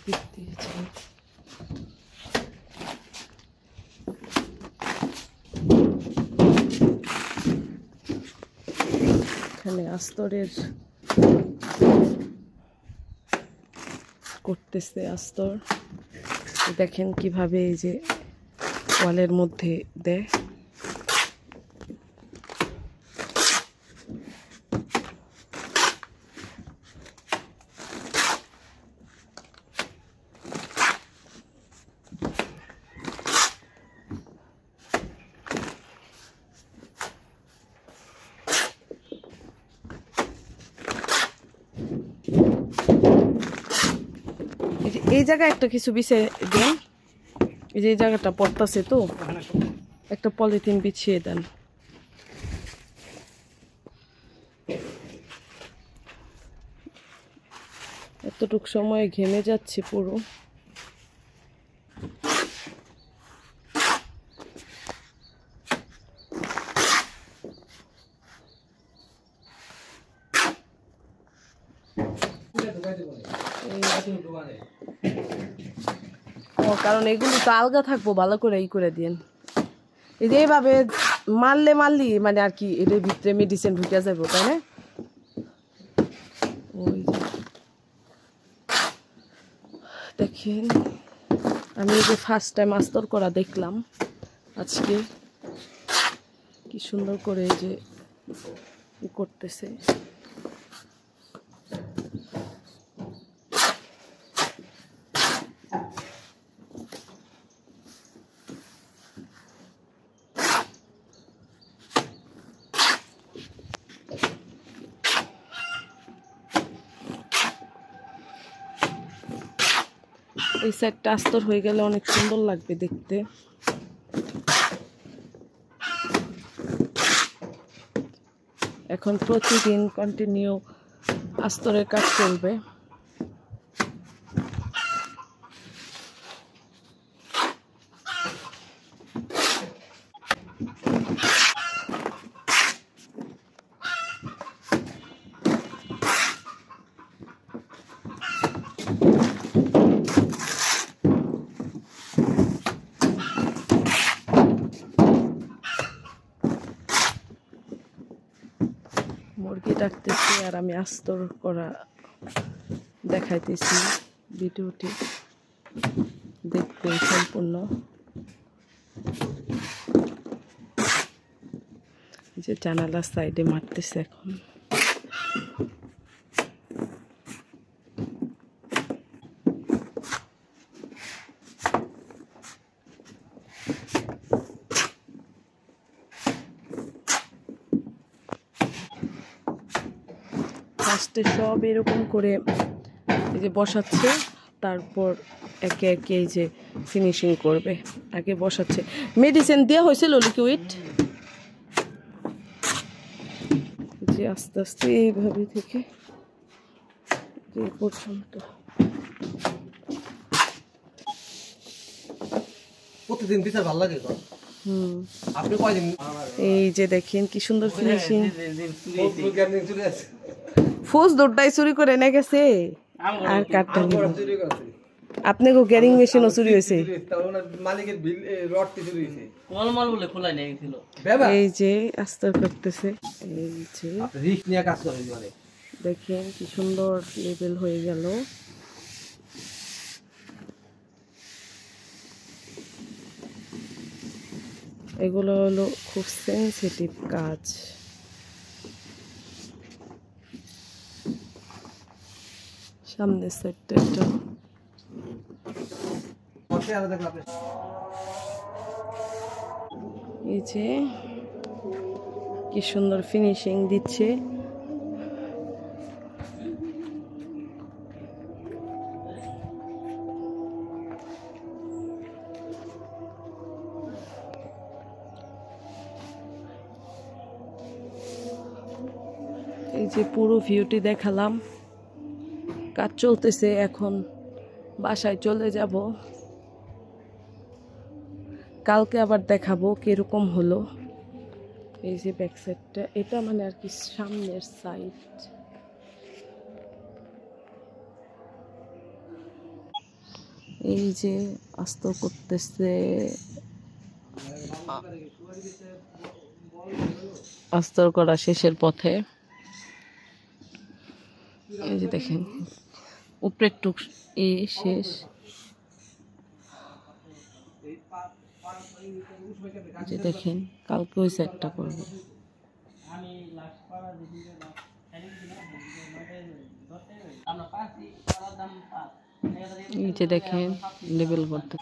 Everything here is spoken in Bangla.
দিক দিয়েছে। এখানে আস্তরের করতেছে আস্তর, দেখেন কিভাবে এই যে ওয়ালের মধ্যে দেয়। এই জায়গায় একটা কিছু বিছিয়ে দেন, এই যে এই জায়গাটা পড়তেছে তো একটা পলিথিন বিছিয়ে দেন। এতটুক সময় ঘেমে যাচ্ছে পুরো। কারণ এগুলো তো আলগা থাকবো, ভালো করে ই করে দিন। এই যে এইভাবে মারলি মানে আর কি এটার ভিতরে মেডিসিন ঢুকে যাবো, তাই না? ওই দেখেন আমি এই যে ফার্স্ট টাইম আস্তর করা দেখলাম আজকে, কি সুন্দর করে এই যে করতেছে। এই সাইডটা আস্তর হয়ে গেলে অনেক সুন্দর লাগবে দেখতে। এখন প্রতিদিন কন্টিনিউ আস্তরের কাজ চলবে। মুরগি ডাকতেছি আর আমি আস্তর করা দেখাইতেছি। ভিডিওটি দেখবেন সম্পূর্ণ। যে জানালার সাইডে মারতেছে এখন। ফার্স্টে সব এরকম করে এই যে বসাচ্ছে, তারপর একে একে এই যে ফিনিশিং করবে। আগে বসাচ্ছে, মেডিসিন দেওয়া হয়েছিল লিকুইড, যে আস্তে আস্তে এইভাবে থেকে এই পর্যন্ত। প্রতিদিন বিচার ভালো লাগে। আপনি কয়দিন? এই যে দেখেন কি সুন্দর ফিনিশিং। ফোজ দৌড়টাই চুরি করে এনে গেছে আর কাটটা আপনি গো গ্যারিং মেশিনও চুরি হয়েছে। এই যে আস্তর করতেছে, এই যে দেখেন কি সুন্দর লেবেল হয়ে গেল। এগুলো হলো খুব সেন্সিটিভ কাজ। সামনের সাইডটা একটা এই যে কি সুন্দর ফিনিশিং দিচ্ছে। এই যে পুরো ভিউটি দেখালাম। কাজ চলতেছে, এখন বাসায় চলে যাব, কালকে আবার দেখাবো কিরকম হলো। এই যে ব্যাক সাইডটা, এটা মানে আর কি সামনের সাইড। এই যে আস্তর করতেছে, আস্তর করা শেষের পথে। এই যে দেখেন উপরের টুক শেষ। যে দেখেন কালকে ওই সাইডটা করবে। এই যে দেখেন লেবেল করতে